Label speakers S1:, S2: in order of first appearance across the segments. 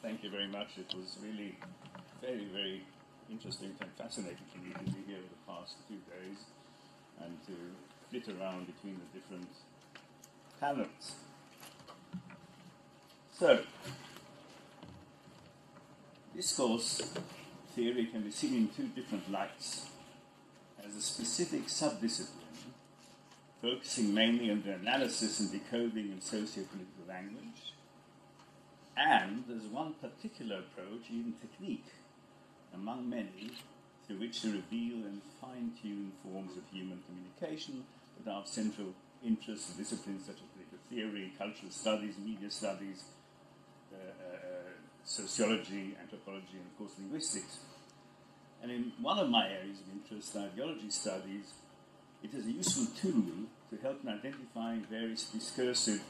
S1: Thank you very much. It was really very, very interesting and fascinating for me to be here the past 2 days and to flit around between the different panels. So, discourse theory can be seen in two different lights. As a specific subdiscipline, focusing mainly on the analysis and decoding in socio-political language, and there's one particular approach, even technique, among many, through which to reveal and fine-tune forms of human communication that are of central interest in disciplines such as political theory, cultural studies, media studies, sociology, anthropology, and of course linguistics. And in one of my areas of interest, ideology studies, it is a useful tool to help in identifying various discursive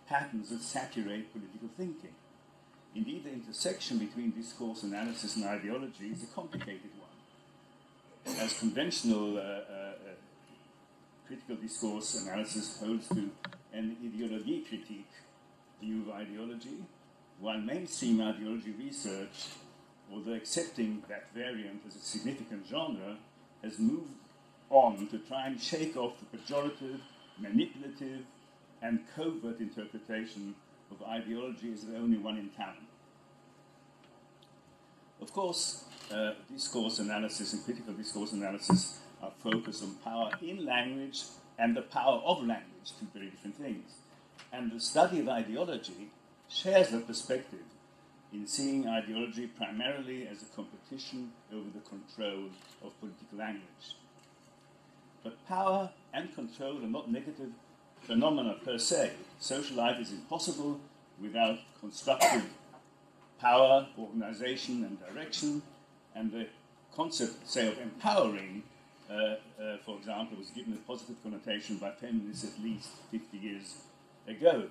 S1: patterns that saturate political thinking. Indeed, the intersection between discourse analysis and ideology is a complicated one. As conventional critical discourse analysis holds to an ideologie critique view of ideology, while mainstream ideology research, although accepting that variant as a significant genre, has moved on to try and shake off the pejorative, manipulative, and covert interpretation of ideology as the only one in town. Of course, discourse analysis and critical discourse analysis are focused on power in language and the power of language, two very different things. And the study of ideology shares that perspective in seeing ideology primarily as a competition over the control of political language. But power and control are not negative phenomena per se. Social life is impossible without constructive power, organization, and direction. And the concept, say, of empowering, for example, was given a positive connotation by feminists at least 50 years ago.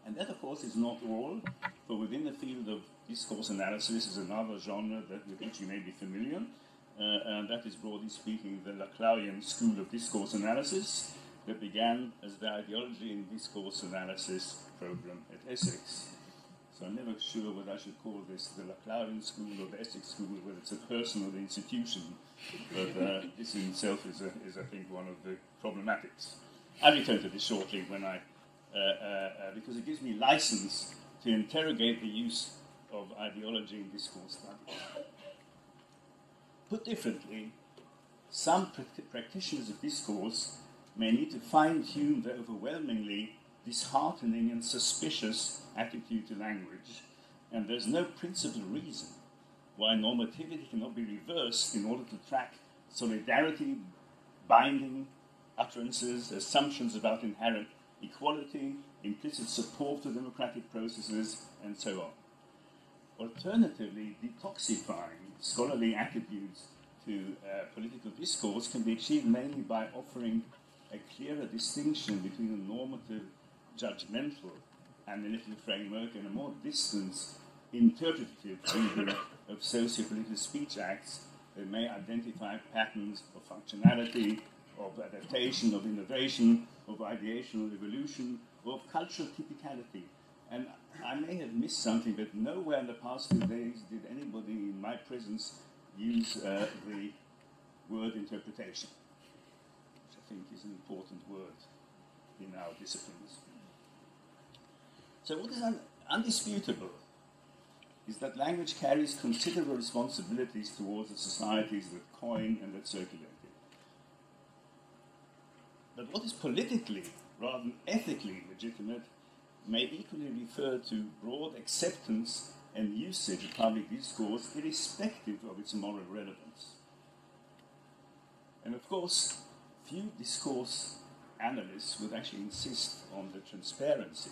S1: And that, of course, is not all, for within the field of discourse analysis is another genre with which you may be familiar, and that is, broadly speaking, the Laclauian school of discourse analysis that began as the ideology in discourse analysis program at Essex. So I'm never sure whether I should call this the Laclauian school or the Essex school, whether it's a person or the institution, but this in itself is, I think, one of the problematics. I'll return to this shortly when because it gives me license to interrogate the use of ideology in discourse studies. Put differently, some practitioners of discourse may need to fine-tune their overwhelmingly disheartening and suspicious attitude to language, and there's no principal reason why normativity cannot be reversed in order to track solidarity, binding utterances, assumptions about inherent equality, implicit support for democratic processes, and so on. Alternatively, detoxifying scholarly attributes to political discourse can be achieved mainly by offering a clearer distinction between a normative, judgmental, analytical framework and a more distant, interpretative reading of socio-political speech acts that may identify patterns of functionality, of adaptation, of innovation, of ideational evolution, or of cultural typicality. And I may have missed something, but nowhere in the past 2 days did anybody in my presence use the word interpretation, which I think is an important word in our disciplines. So what is undisputable is that language carries considerable responsibilities towards the societies that coin and that circulate it. But what is politically, rather than ethically legitimate, may equally refer to broad acceptance and usage of public discourse, irrespective of its moral relevance. And of course, few discourse analysts would actually insist on the transparency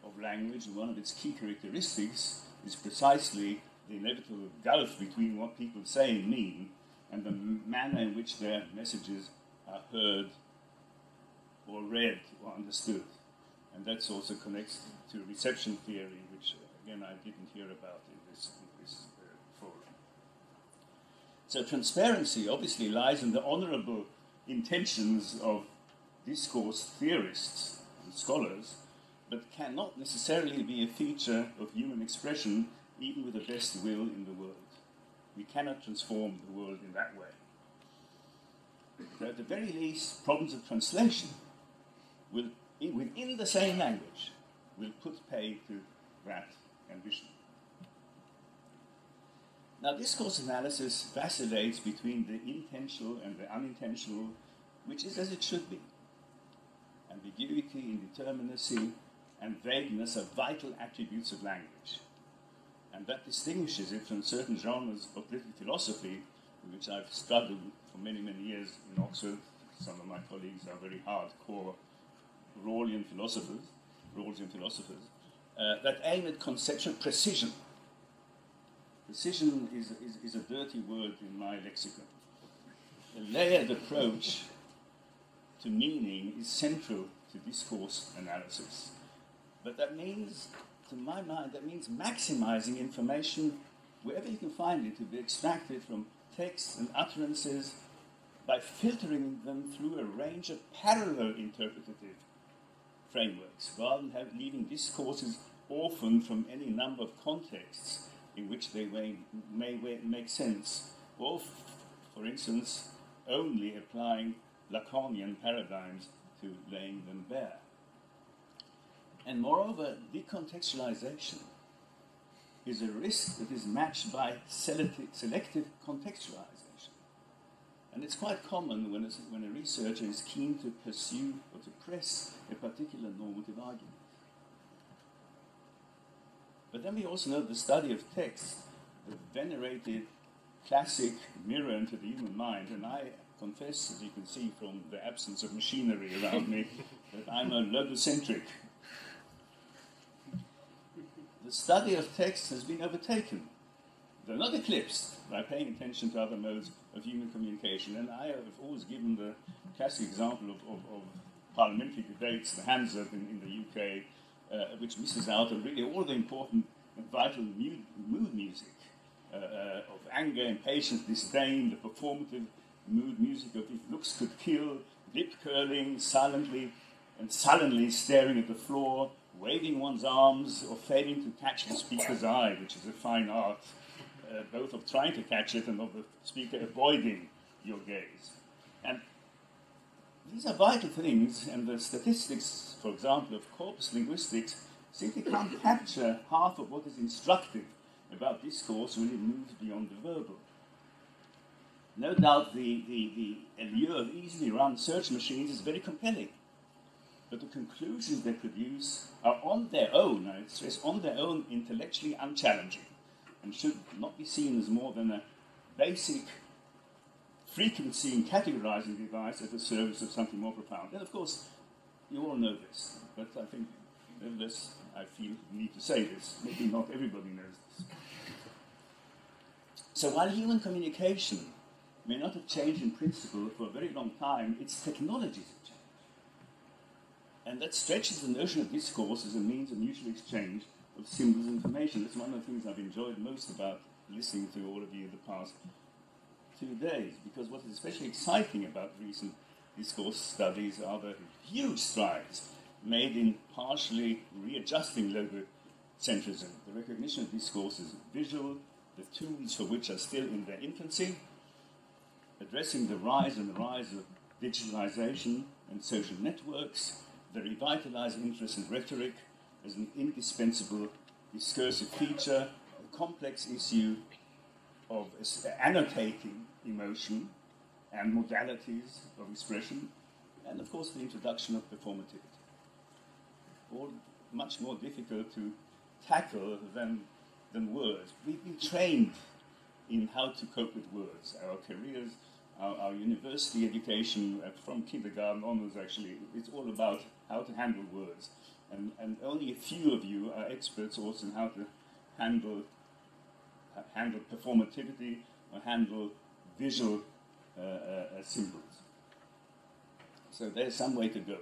S1: of language, and one of its key characteristics is precisely the inevitable gulf between what people say and mean and the manner in which their messages are heard or read or understood. And that also connects to reception theory, which, again, I didn't hear about in this forum. So transparency obviously lies in the honorable intentions of discourse theorists and scholars but cannot necessarily be a feature of human expression, even with the best will in the world. We cannot transform the world in that way. So at the very least, problems of translation will, within the same language, will put pay to that ambition. Now, discourse analysis vacillates between the intentional and the unintentional, which is as it should be. Ambiguity, indeterminacy, and vagueness are vital attributes of language. And that distinguishes it from certain genres of political philosophy, in which I've struggled for many, many years in Oxford. Some of my colleagues are very hardcore Rawlsian philosophers, that aim at conceptual precision. Precision is a dirty word in my lexicon. A layered approach to meaning is central to discourse analysis. But that means, to my mind, that means maximizing information wherever you can find it to be extracted from texts and utterances by filtering them through a range of parallel interpretative frameworks, rather than leaving discourses orphaned from any number of contexts in which they may make sense, or, for instance, only applying Lacanian paradigms to laying them bare. And moreover, decontextualization is a risk that is matched by selective contextualization. And it's quite common when a researcher is keen to pursue or to press a particular normative argument. But then we also know the study of text, the venerated classic mirror into the human mind, and I confess, as you can see from the absence of machinery around me, that I'm a logocentric. The study of text has been overtaken, though not eclipsed, by paying attention to other modes of human communication. And I have always given the classic example of parliamentary debates, the hands up in the UK, which misses out on really all the important and vital mood music of anger, impatience, disdain, the performative mood music of if looks could kill, lip curling silently and sullenly staring at the floor, waving one's arms or failing to catch the speaker's eye, which is a fine art, both of trying to catch it and of the speaker avoiding your gaze. And these are vital things, and the statistics, for example, of corpus linguistics simply can't capture half of what is instructive about discourse when it moves beyond the verbal. No doubt the allure of easily run search machines is very compelling, but the conclusions they produce are on their own, I stress, on their own, intellectually unchallenging, and should not be seen as more than a basic frequency and categorizing device at the service of something more profound. And of course, you all know this, but I think, nevertheless, I feel the need to say this. Maybe not everybody knows this. So while human communication may not have changed in principle for a very long time, its technologies have changed. And that stretches the notion of discourse as a means of mutual exchange of symbols and information. That's one of the things I've enjoyed most about listening to all of you the past 2 days, because what is especially exciting about recent discourse studies are the huge strides made in partially readjusting logocentrism, the recognition of discourse as visual, the tools for which are still in their infancy, addressing the rise of digitalization and social networks, the revitalized interest in rhetoric as an indispensable discursive feature, the complex issue of annotating emotion and modalities of expression, and of course the introduction of performativity. All much more difficult to tackle than words. We've been trained in how to cope with words. Our careers, our university education from kindergarten onwards, actually, it's all about how to handle words. And only a few of you are experts also in how to handle performativity or handle visual symbols. So there's some way to go.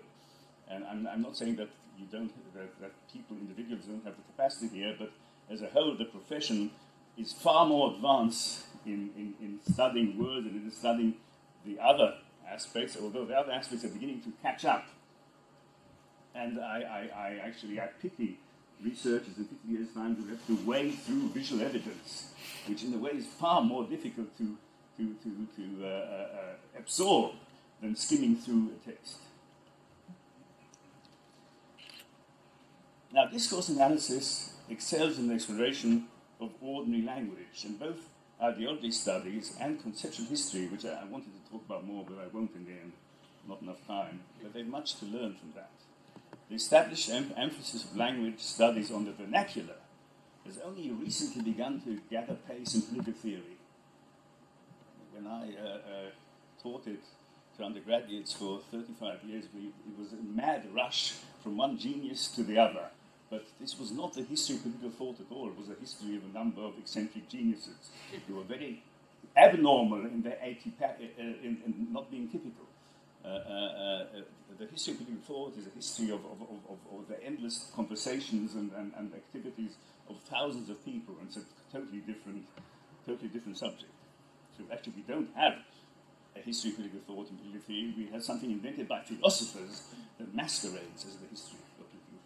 S1: And I'm not saying that that people, individuals, don't have the capacity here, but as a whole, the profession is far more advanced in studying words and in studying the other aspects, although the other aspects are beginning to catch up. And I pity researchers in 50 years' time who have to wade through visual evidence, which in a way is far more difficult to absorb than skimming through a text. Now, discourse analysis excels in the exploration of ordinary language, and both ideology studies and conceptual history, which I wanted to talk about more, but I won't in the end, not enough time, but they have much to learn from that. The established emphasis of language studies on the vernacular has only recently begun to gather pace in political theory. When I taught it to undergraduates for 35 years, it was a mad rush from one genius to the other. But this was not the history of political thought at all. It was a history of a number of eccentric geniuses who were very abnormal in their in not being typical. The history of political thought is a history of the endless conversations and activities of thousands of people, and it's a totally different subject. So actually, we don't have a history of political thought and political theory. We have something invented by philosophers that masquerades as the history of political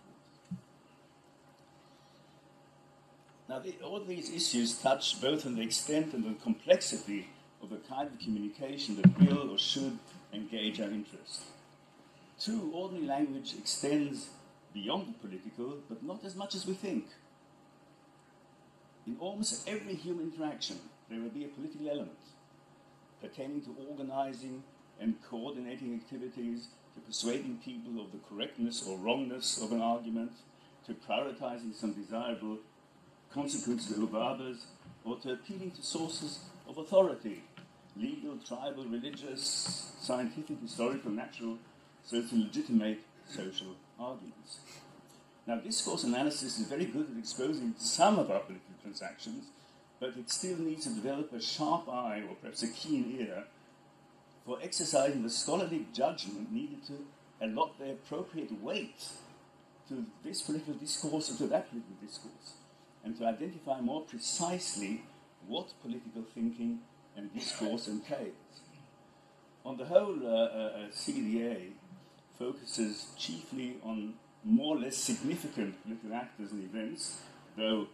S1: thought. Now, all these issues touch both on the extent and the complexity of the kind of communication that will or should engage our interest. True, ordinary language extends beyond the political, but not as much as we think. In almost every human interaction, there will be a political element pertaining to organizing and coordinating activities, to persuading people of the correctness or wrongness of an argument, to prioritizing some desirable consequences over others, or to appealing to sources of authority, legal, tribal, religious, scientific, historical, natural, so to legitimate social arguments. Now, discourse analysis is very good at exposing some of our political transactions, but it still needs to develop a sharp eye, or perhaps a keen ear, for exercising the scholarly judgment needed to allot the appropriate weight to this political discourse or to that political discourse, and to identify more precisely what political thinking and discourse entails. On the whole, CDA focuses chiefly on more or less significant political actors and events, though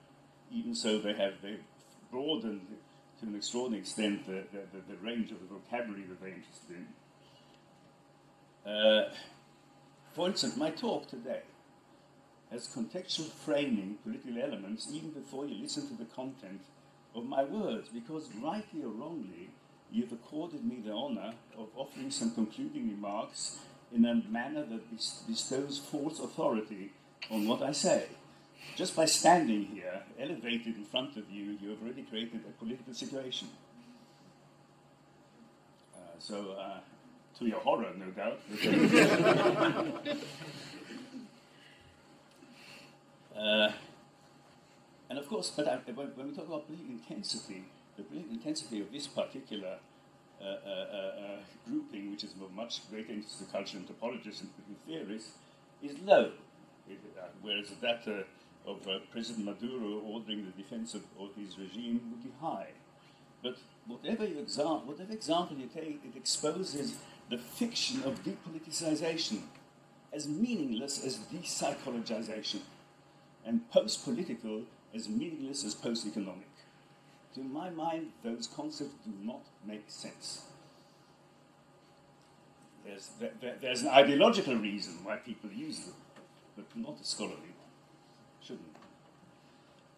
S1: even so they've broadened to an extraordinary extent the range of the vocabulary that they're interested in. For instance, my talk today has contextual framing political elements even before you listen to the content of my words, because rightly or wrongly, you've accorded me the honor of offering some concluding remarks in a manner that bestows false authority on what I say. Just by standing here, elevated in front of you, you have already created a political situation. To your horror, no doubt. And of course, but when we talk about political intensity, the political intensity of this particular grouping, which is of much greater interest to cultural anthropologists and political theorists, is low. Whereas that of President Maduro ordering the defense of his regime would be high. But whatever example you take, it exposes the fiction of depoliticization as meaningless as de-psychologization, and post-political as meaningless as post-economic. To my mind, those concepts do not make sense. There's an ideological reason why people use them, but not a scholarly one. Shouldn't.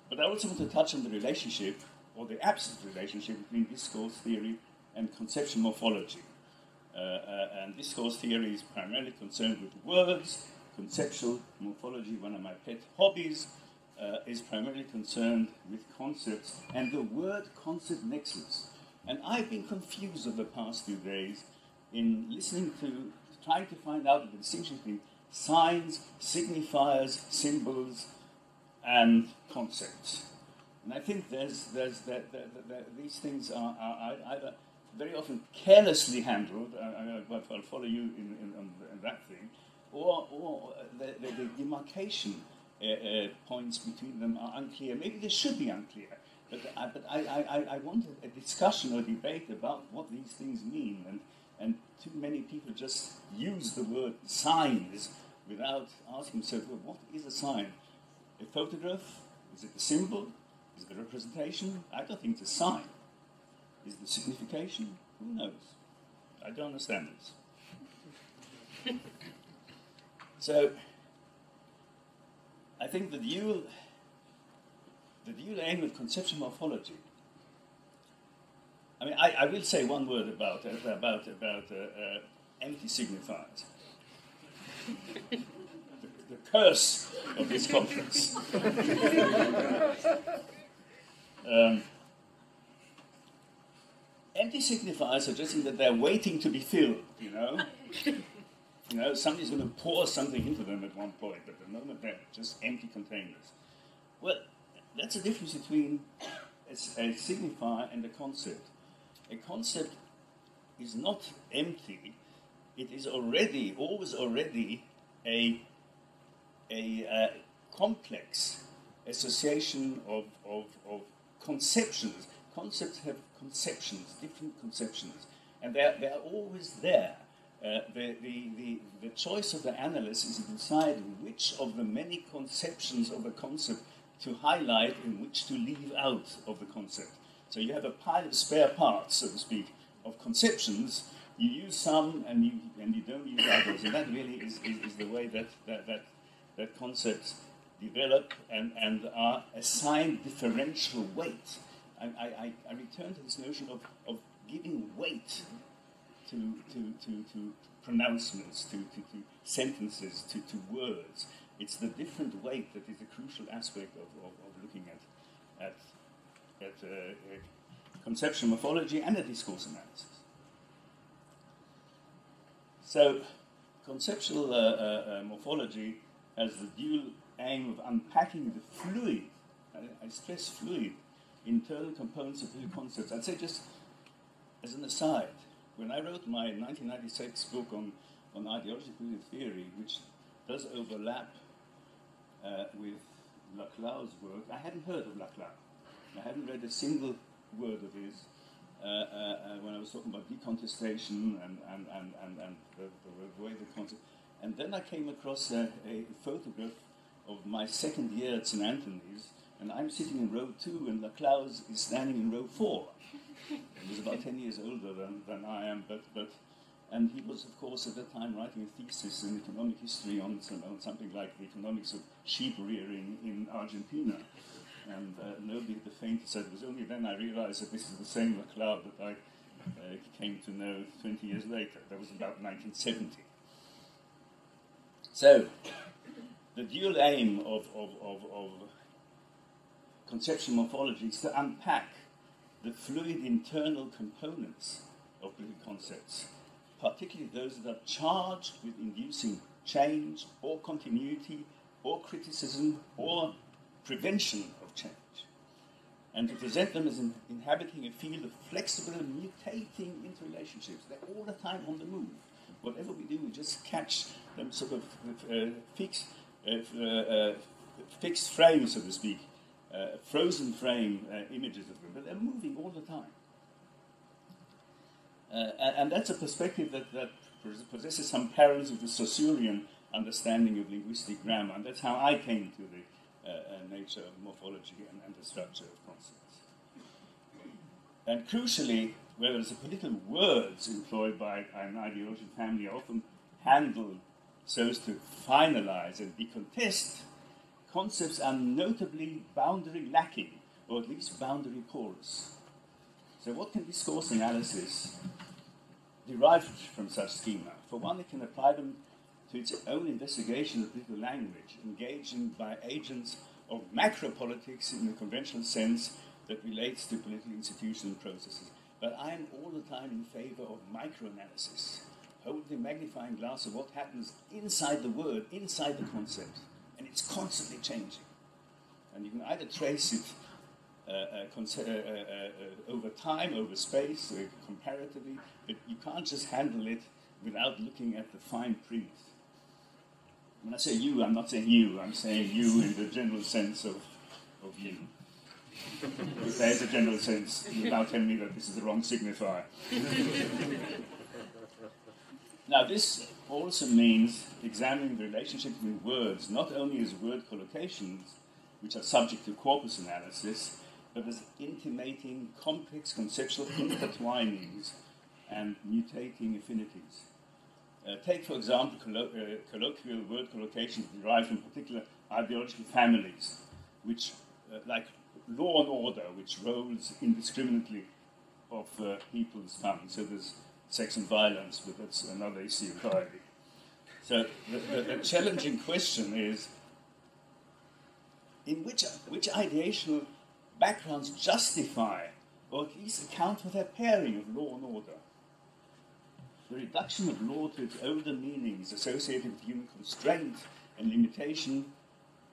S1: But I also want to touch on the relationship, or the absent relationship, between discourse theory and conceptual morphology. And discourse theory is primarily concerned with words. Conceptual morphology, one of my pet hobbies, is primarily concerned with concepts and the word-concept nexus. And I've been confused over the past few days in trying to find out the distinction between signs, signifiers, symbols, and concepts. And I think these things are either very often carelessly handled, I'll follow you in that thing, or the demarcation points between them are unclear. Maybe they should be unclear, but I wanted a discussion or debate about what these things mean, and too many people just use the word signs without asking himself, well, what is a sign? A photograph? Is it a symbol? Is it a representation? I don't think it's a sign. Is it a signification? Who knows? I don't understand this. So, I think the dual aim of conceptual morphology. I mean, I will say one word about empty signifiers. The curse of this conference. Empty signifiers suggesting that they're waiting to be filled, you know? You know, somebody's going to pour something into them at one point, but at the moment they're just empty containers. Well, that's the difference between a signifier and a concept. A concept is not empty, it is always already a complex association of conceptions. Concepts have conceptions, different conceptions, and they're always there. The choice of the analyst is to decide which of the many conceptions of a concept to highlight and which to leave out of the concept. So you have a pile of spare parts, so to speak, of conceptions. You use some and you don't use others, and that really is the way that concepts develop and are assigned differential weight. I return to this notion of giving weight to pronouncements, to sentences, to words. It's the different weight that is a crucial aspect of looking at conceptual morphology and a discourse analysis. So, conceptual morphology has the dual aim of unpacking the fluid, I stress fluid, internal components of new concepts. I'd say just as an aside, when I wrote my 1996 book on ideological theory, which does overlap with Laclau's work, I hadn't heard of Laclau. I hadn't read a single word of his when I was talking about decontestation and the way the concept. And then I came across a photograph of my second year at St. Anthony's, and I'm sitting in row 2, and Laclau is standing in row 4. He was about 10 years older than I am, and he was, of course, at that time writing a thesis in economic history on something like the economics of sheep rearing in Argentina. And nobody had the faintest said. It was only then I realized that this is the same Laclau that I came to know 20 years later. That was about 1970. So, the dual aim of conceptual morphology is to unpack the fluid internal components of political concepts, particularly those that are charged with inducing change or continuity or criticism or prevention of change, and to present them as inhabiting a field of flexible and mutating interrelationships. They're all the time on the move. Whatever we do, we just catch them sort of fixed frame, so to speak, frozen frame images of them, but they're moving all the time. And that's a perspective that possesses some parallels with the Saussurean understanding of linguistic grammar, and that's how I came to the nature of morphology and the structure of concepts. And crucially, whether it's the political words employed by an ideological family are often handled so as to finalize and decontest, concepts are notably boundary lacking, or at least boundary porous. So what can discourse analysis derive from such schema? For one, it can apply them to its own investigation of political language, engaging by agents of macropolitics in the conventional sense that relates to political institutions and processes. But I am all the time in favor of microanalysis, holding the magnifying glass of what happens inside the word, inside the concept, and it's constantly changing. And you can either trace it over time, over space, comparatively, but you can't just handle it without looking at the fine print. When I say you, I'm not saying you, I'm saying you in the general sense of you. If there is a general sense, you now tell me that this is the wrong signifier. Now this also means examining the relationship between words, not only as word collocations, which are subject to corpus analysis, but as intimating complex conceptual intertwinings and mutating affinities. Take, for example, colloquial word collocations derived from particular ideological families, which, like law and order, which rolls indiscriminately of people's tongue. So there's sex and violence, but that's another issue entirely. So the challenging question is, in which ideational backgrounds justify, or at least account for their pairing of law and order? The reduction of law to its older meanings associated with human constraint and limitation,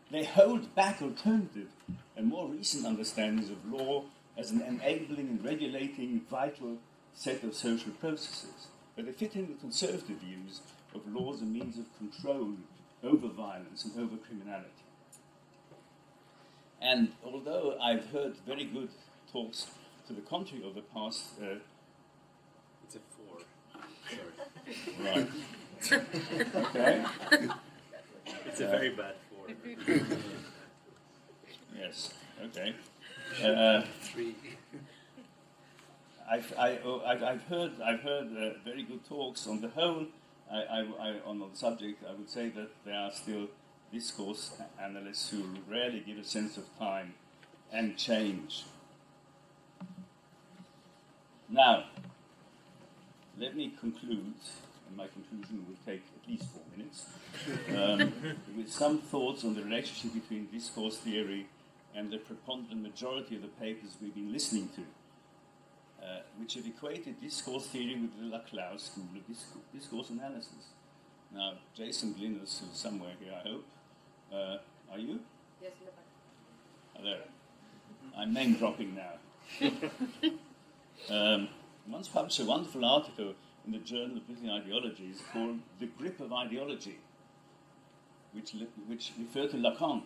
S1: they hold back alternative and more recent understandings of law as an enabling and regulating vital set of social processes. But they fit in with conservative views of law as a means of control over violence and over criminality. And although I've heard very good talks to the contrary over the past...
S2: it's a 4.
S1: Sorry. Right. Okay.
S2: It's a very bad 4.
S1: Yes. Okay.
S2: 3.
S1: I've heard very good talks on the whole. On the subject, I would say that there are still discourse analysts who rarely give a sense of time and change. Now, let me conclude, and my conclusion will take at least 4 minutes, with some thoughts on the relationship between discourse theory and the preponderant majority of the papers we've been listening to, which have equated discourse theory with the Laclau school of discourse analysis. Now, Jason Glynis, who's somewhere here, I hope, are you?
S3: Yes, in the back.
S1: Hello. I'm name dropping now. Once published a wonderful article in the Journal of Political Ideologies called The Grip of Ideology, which referred to Lacan.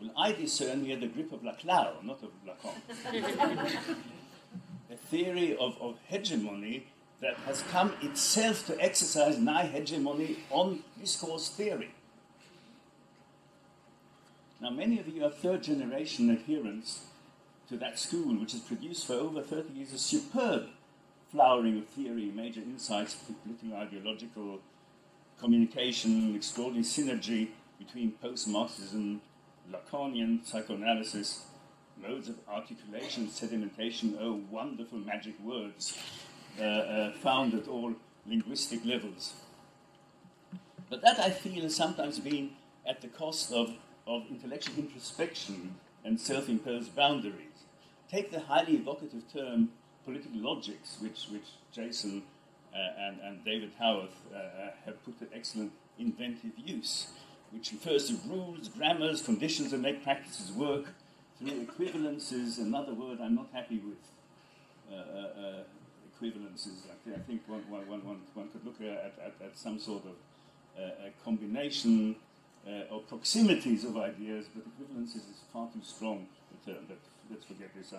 S1: Well, I discern here the grip of Laclau, not of Lacan. A theory of hegemony that has come itself to exercise nigh hegemony on discourse theory. Now, many of you are third-generation adherents to that school, which has produced for over 30 years a superb flowering of theory, major insights into political ideological communication, extraordinary synergy between post-Marxism, Lacanian psychoanalysis, modes of articulation, sedimentation, oh, wonderful magic words, found at all linguistic levels. But that, I feel, has sometimes been at the cost of intellectual introspection and self-imposed boundaries. Take the highly evocative term political logics, which Jason and David Howarth have put to excellent inventive use, which refers to rules, grammars, conditions that make practices work through equivalences. Another word I'm not happy with, equivalences. I think one could look at some sort of a combination or proximities of ideas, but equivalences is far too strong a term. But let's forget this.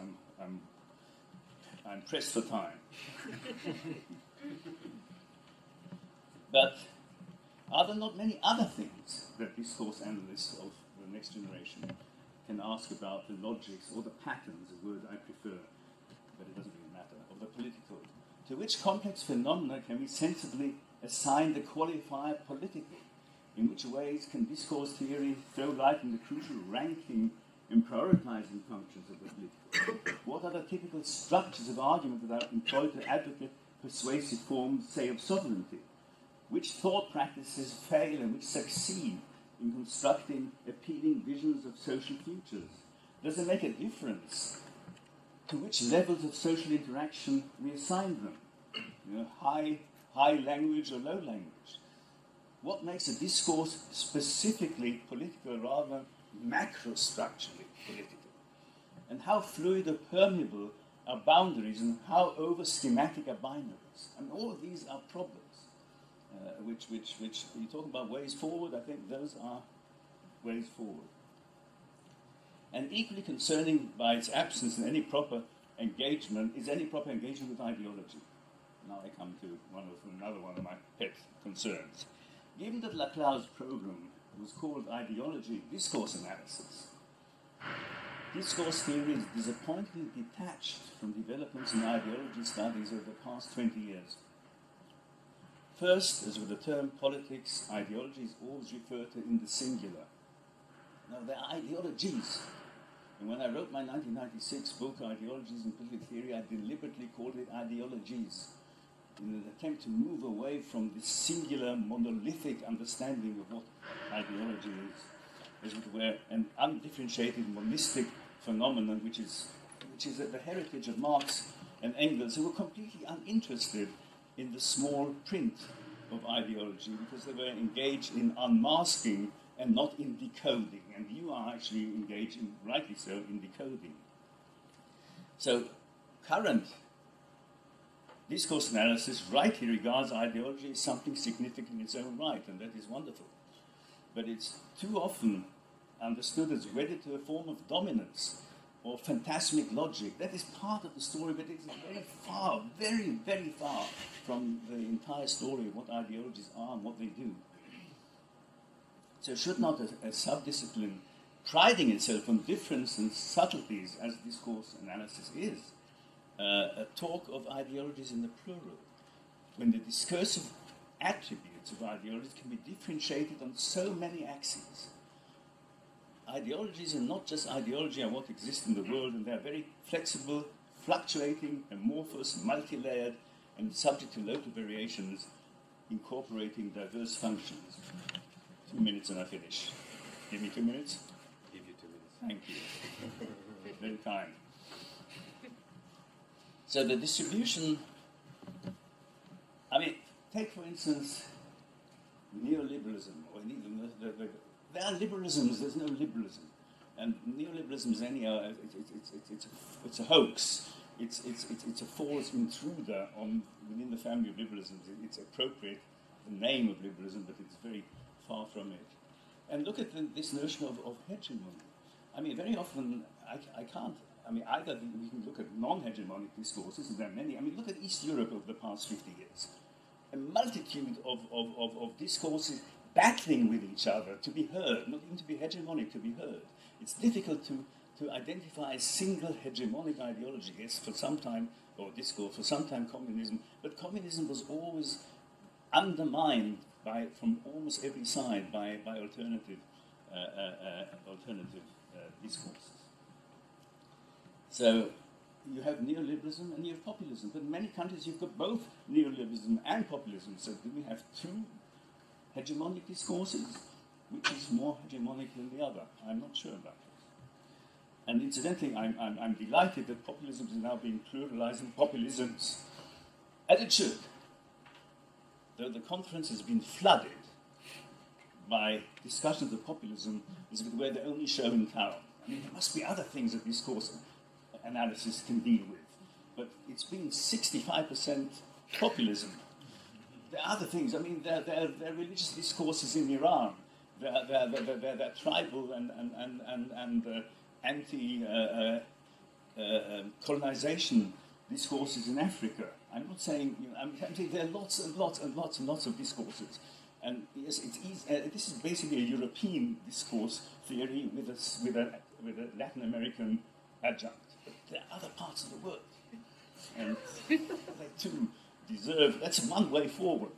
S1: I'm pressed for time. But are there not many other things that discourse analysts of the next generation can ask about the logics or the patterns, a word I prefer, but it doesn't really matter, of the political? To which complex phenomena can we sensibly assign the qualifier political? In which ways can discourse theory throw light on the crucial ranking and prioritizing functions of the political? What are the typical structures of argument that are employed to advocate persuasive forms, say, of sovereignty? Which thought practices fail and which succeed in constructing appealing visions of social futures? Does it make a difference to which levels of social interaction we assign them? High language or low language? What makes a discourse specifically political rather than macrostructurally political? And how fluid or permeable are boundaries, and how over-schematic are binaries? And all of these are problems, which you talk about ways forward. I think those are ways forward. And equally concerning by its absence in any proper engagement is any proper engagement with ideology. now I come to another one of my pet concerns. Given that Laclau's program was called Ideology Discourse Analysis, discourse theory is disappointingly detached from developments in ideology studies over the past 20 years. First, as with the term politics, ideology is always referred to in the singular. Now, they're ideologies. And when I wrote my 1996 book, Ideologies in Political Theory, I deliberately called it ideologies, in an attempt to move away from this singular, monolithic understanding of what ideology is, as it were, an undifferentiated monistic phenomenon, which is the heritage of Marx and Engels, who were completely uninterested in the small print of ideology because they were engaged in unmasking and not in decoding. And you are actually engaged in, rightly so, in decoding. So current discourse analysis rightly regards ideology as something significant in its own right, and that is wonderful. But it's too often understood as wedded to a form of dominance or phantasmic logic. That is part of the story, but it's very far, very, very far from the entire story of what ideologies are and what they do. So should not a subdiscipline priding itself on difference and subtleties, as discourse analysis is, talk of ideologies in the plural, when the discursive attributes of ideologies can be differentiated on so many axes? Ideologies are not just ideology of what exists in the world, and they're very flexible, fluctuating, amorphous, multi-layered, and subject to local variations, incorporating diverse functions. 2 minutes and I finish. Give me 2 minutes?
S2: Give you 2 minutes.
S1: Thank you. Very kind. So the distribution, I mean, take for instance neoliberalism, or there are liberalisms, there's no liberalism. And neoliberalism is anyhow, it's a hoax. It's a false intruder within the family of liberalism. It's appropriate, the name of liberalism, but it's very far from it. And look at this notion of hegemony. I mean, very often I can't, I mean, either we can look at non-hegemonic discourses, and there are many. I mean, look at East Europe over the past 50 years. A multitude of discourses battling with each other to be heard, not even to be hegemonic, to be heard. It's difficult to identify a single hegemonic ideology. Yes, for some time, or discourse, for some time communism, but communism was always undermined from almost every side by alternative discourses. So you have neoliberalism and you have populism. But in many countries you've got both neoliberalism and populism. So do we have two hegemonic discourses? Which is more hegemonic than the other? I'm not sure about this. And incidentally, I'm delighted that populism is now being pluralized in populisms, as it should. Though the conference has been flooded by discussions of populism, as if it were the only show in town. I mean, there must be other things that discourse analysis can deal with. But it's been 65% populism. There are other things. I mean, there are religious discourses in Iran. There are tribal and anti-colonization discourses in Africa. I'm not saying, I'm saying there are lots and lots and lots and lots of discourses. And yes, it's easy, this is basically a European discourse theory with a Latin American adjunct. But there are other parts of the world. And they too deserve, that's one way forward.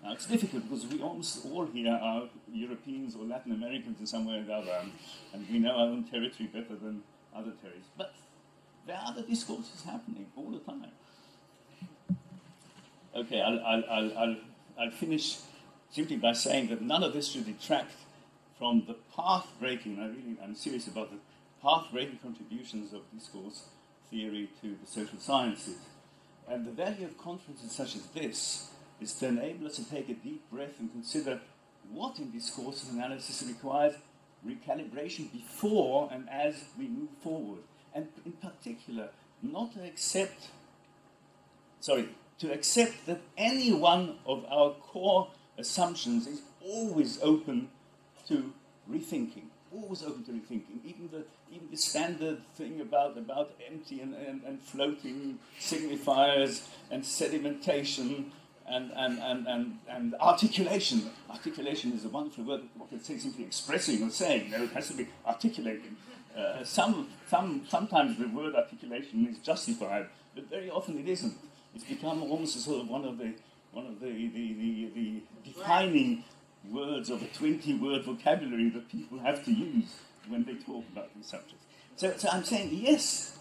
S1: Now it's difficult because we almost all here are Europeans or Latin Americans in some way or another, and we know our own territory better than other territories. But there are other discourses happening all the time. Okay, I'll finish simply by saying that none of this should detract from the path-breaking, I'm serious about the path-breaking contributions of discourse theory to the social sciences. And the value of conferences such as this is to enable us to take a deep breath and consider what in discourse analysis requires recalibration before and as we move forward. And in particular, to accept that any one of our core assumptions is always open to rethinking, always open to rethinking. Even the standard thing about empty and floating signifiers and sedimentation and articulation. Articulation is a wonderful word. One can say simply expressing or saying. No, it has to be articulating. Sometimes the word articulation is justified, but very often it isn't. It's become almost a sort of one of the defining words of a 20-word vocabulary that people have to use when they talk about these subjects. So I'm saying, yes,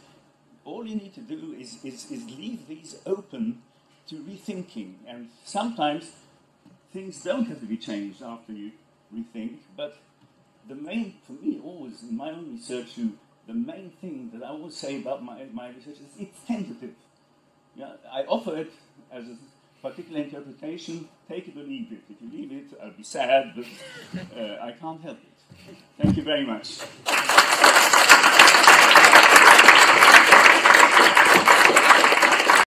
S1: all you need to do is leave these open to rethinking. And sometimes things don't have to be changed after you rethink, but the main, for me, always, in my own research, the main thing that I always say about my research is it's tentative. Yeah, I offer it as a particular interpretation, take it or leave it. If you leave it, I'll be sad, but I can't help it. Thank you very much.